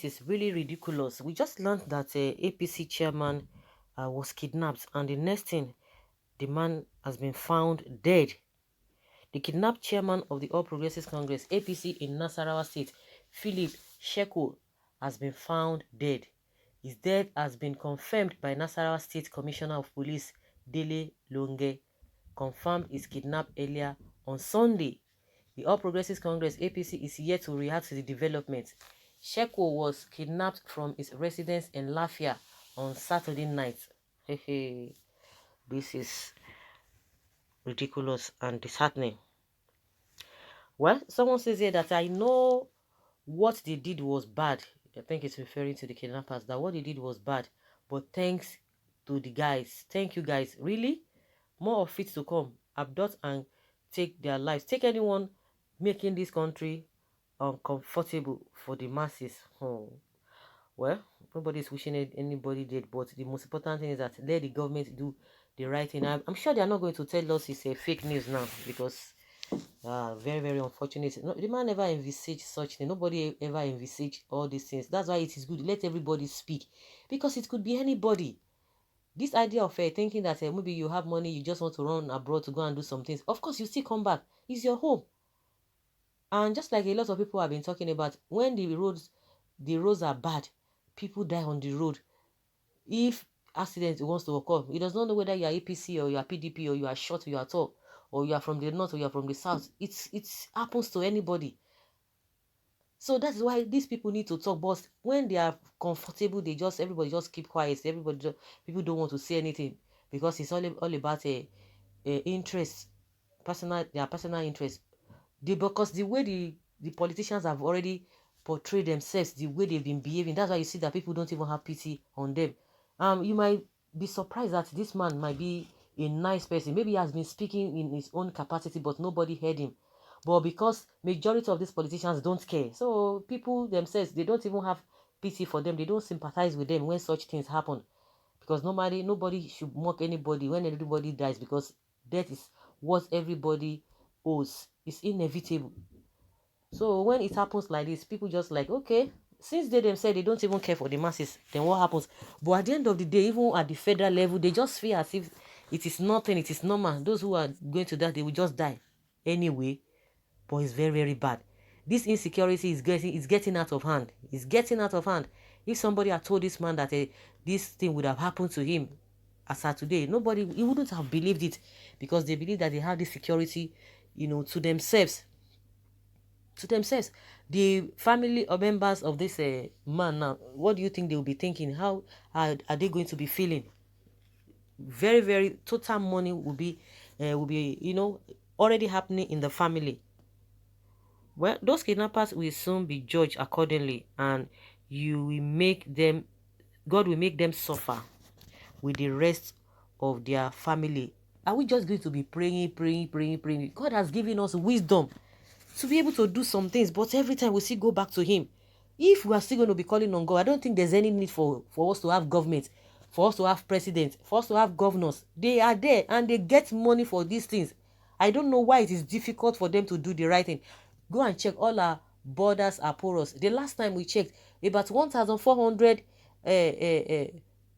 this is really ridiculous. We just learned that APC chairman was kidnapped, and the next thing, the man has been found dead. The kidnapped chairman of the All Progressives Congress (APC) in Nasarawa State, Philip Sheko, has been found dead. His death has been confirmed by Nasarawa State Commissioner of Police Dele Longe. Confirmed his kidnapped earlier on Sunday. The All Progressives Congress (APC) is yet to react to the development. Sheko was kidnapped from his residence in Lafia on Saturday night. Hey, this is ridiculous and disheartening. Well, someone says here that I know what they did was bad. I think it's referring to the kidnappers, that what they did was bad. But thanks to the guys. Thank you guys. Really? More of it to come. Abduct and take their lives. Take anyone making this country uncomfortable for the masses. Oh. Well, nobody's wishing anybody dead, but the most important thing is that let the government do the right thing. I'm sure they are not going to tell us it's a fake news now, because very, very unfortunate. No, the man never envisaged such thing. Nobody ever envisaged all these things. That's why it is good. Let everybody speak, because it could be anybody. This idea of thinking that maybe you have money, you just want to run abroad to go and do some things. Of course, you still come back. It's your home. And just like a lot of people have been talking about, when the roads are bad, people die on the road. If accident wants to occur, it does not know whether you are APC or you are PDP or you are short or you are tall, or you are from the north or you are from the south. It happens to anybody. So that's why these people need to talk. But when they are comfortable, everybody just keep quiet. People don't want to say anything, because it's all about interest, their personal interest. Because the way the politicians have already portrayed themselves, the way they've been behaving, that's why you see that people don't even have pity on them. You might be surprised that this man might be a nice person. Maybe he has been speaking in his own capacity, but nobody heard him. But because majority of these politicians don't care, so people themselves, they don't even have pity for them. They don't sympathize with them when such things happen. Because nobody should mock anybody when everybody dies, because death is what everybody owes. It's inevitable. So when it happens like this, people just like, okay, since they themselves, they don't even care for the masses, then what happens? But at the end of the day, even at the federal level, they just feel as if it is nothing, it is normal. Those who are going to die, they will just die anyway. But it's very, very bad. This insecurity is getting out of hand. It's getting out of hand. If somebody had told this man that this thing would have happened to him as of today, he wouldn't have believed it, because they believe that they have this security, to themselves. To themselves. The family or members of this man now, what do you think they will be thinking? How are they going to be feeling? Very, very total money will be already happening in the family. Well, those kidnappers will soon be judged accordingly, and God will make them suffer with the rest of their family. Are we just going to be praying, praying, praying, praying? God has given us wisdom to be able to do some things, but every time we still go back to him. If we are still going to be calling on God, I don't think there's any need for us to have government, for us to have presidents, for us to have governors. They are there and they get money for these things. I don't know why it is difficult for them to do the right thing. Go and check, all our borders are porous. The last time we checked, about 1,400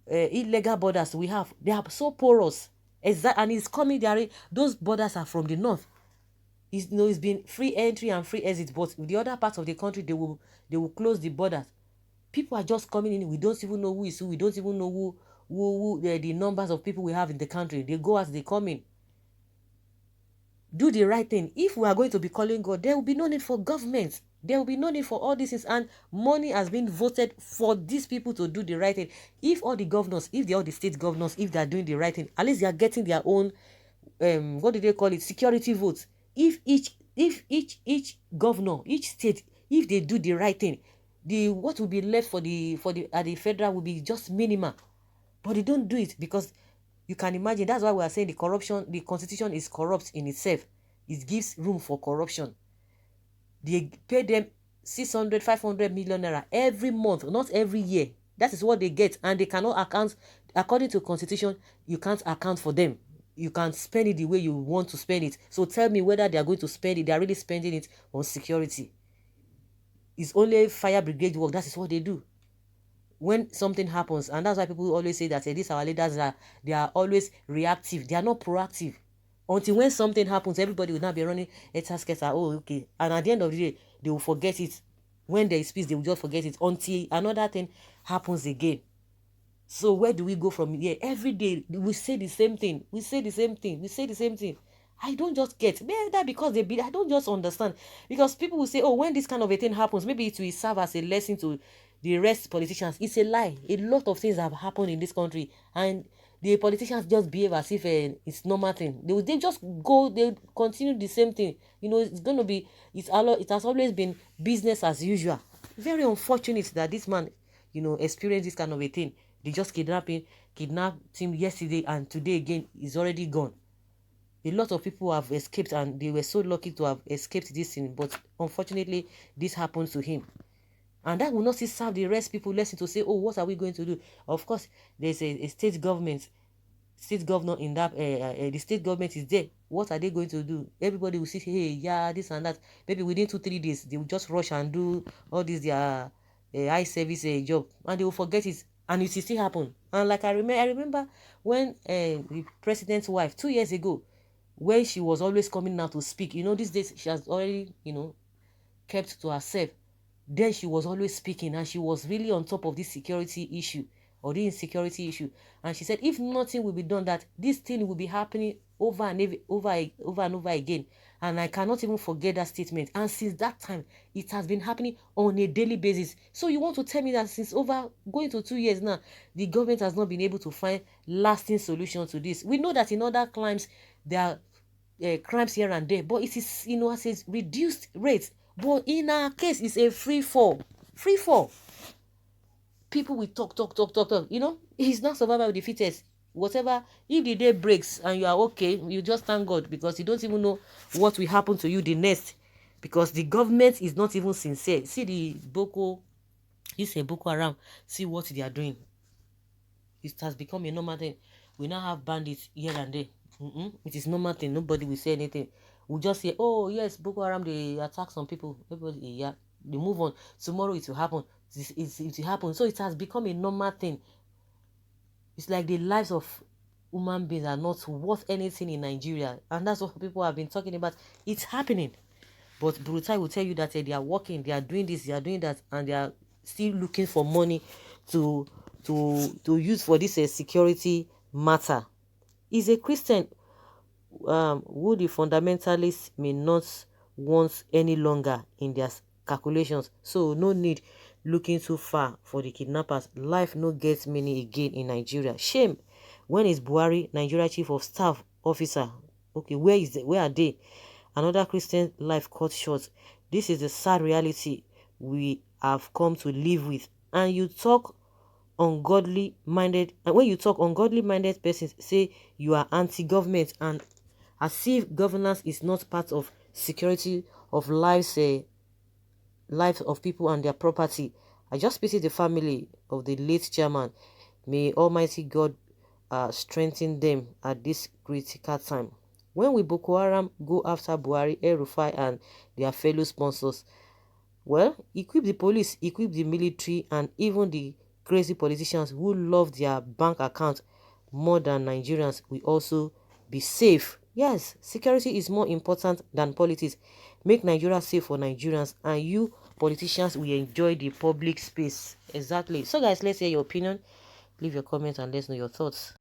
illegal borders we have. They are so porous. And it's coming there. Those borders are from the north. It's been free entry and free exit, but the other parts of the country, they will close the borders. People are just coming in. We don't even know who is who. We don't even know who the numbers of people we have in the country. They go as they come in. Do the right thing. If we are going to be calling God, there will be no need for government. There will be no need for all this, and money has been voted for these people to do the right thing. If all the governors, all the state governors, if they are doing the right thing, at least they are getting their own what do they call it, security votes. If each governor, each state, if they do the right thing, what will be left for the at the federal will be just minimal. But they don't do it, because you can imagine. That's why we are saying the constitution is corrupt in itself. It gives room for corruption. They pay them 600, 500 million naira every month, not every year. That is what they get, and they cannot account. According to constitution, you can't account for them. You can spend it the way you want to spend it. So tell me whether they are going to spend it, they are really spending it on security. It's only fire brigade work. That is what they do when something happens. And that's why people always say that these our leaders they are always reactive. They are not proactive. Until when something happens, everybody will now be running etasketa. Oh, okay. And at the end of the day, they will forget it. When there is peace, they will just forget it until another thing happens again. So where do we go from here? Every day we say the same thing. We say the same thing. We say the same thing. I don't just get. Maybe that because I don't just understand. Because people will say, oh, when this kind of a thing happens, maybe it will serve as a lesson to the rest politicians. It's a lie. A lot of things have happened in this country, and the politicians just behave as if it's normal thing. They just go. They continue the same thing. It's going to be. It has always been business as usual. Very unfortunate that this man, experienced this kind of a thing. They just kidnapped him yesterday, and today again he's already gone. A lot of people have escaped, and they were so lucky to have escaped this thing, but unfortunately this happened to him. And that will not still serve the rest people lesson to say, oh, what are we going to do? Of course, there's a state governor in that, the state government is there. What are they going to do? Everybody will say, hey, yeah, this and that. Maybe within 2-3 days, they will just rush and do all this, their high service job, and they will forget it, and it will still happen. And like I remember when the president's wife 2 years ago, when she was always coming out to speak, these days she has already, kept to herself. Then she was always speaking, and she was really on top of this security issue or the insecurity issue. And she said, if nothing will be done, that this thing will be happening over and over again. And I cannot even forget that statement. And since that time, it has been happening on a daily basis. So you want to tell me that since going to 2 years now, the government has not been able to find lasting solutions to this? We know that in other crimes, there are crimes here and there, but it is, at a reduced rate. But in our case, it's a free fall. Free fall. People will talk. It's not survival of the fittest. Whatever, if the day breaks and you are okay, you just thank God, because you don't even know what will happen to you the next. Because the government is not even sincere. See the Boko Haram. See what they are doing. It has become a normal thing. We now have bandits here and there. It is normal thing. Nobody will say anything. We'll just say, oh yes, Boko Haram, they attack some people. Everybody, yeah, they move on. Tomorrow it will happen. It will happen. So it has become a normal thing. It's like the lives of human beings are not worth anything in Nigeria. And that's what people have been talking about. It's happening. But Brutai will tell you that they are working, they are doing this, they are doing that, and they are still looking for money to use for this security matter. Is a Christian who the fundamentalists may not want any longer in their calculations. So no need looking too far for the kidnappers. Life no gets many again in Nigeria. Shame. When is Buhari, Nigeria Chief of Staff Officer? Okay, where are they? Another Christian life cut short. This is the sad reality we have come to live with. And you talk ungodly minded, and when you talk ungodly minded persons say you are anti-government, and as if governance is not part of security of lives of people and their property. I just pity the family of the late chairman. May Almighty God strengthen them at this critical time. When will Boko Haram go after Buhari, El-Rufai and their fellow sponsors? Well, equip the police, equip the military, and even the crazy politicians who love their bank account more than Nigerians will also be safe. Yes, security is more important than politics. Make Nigeria safe for Nigerians, and you politicians will enjoy the public space. Exactly. So guys, let's hear your opinion. Leave your comments and let's know your thoughts.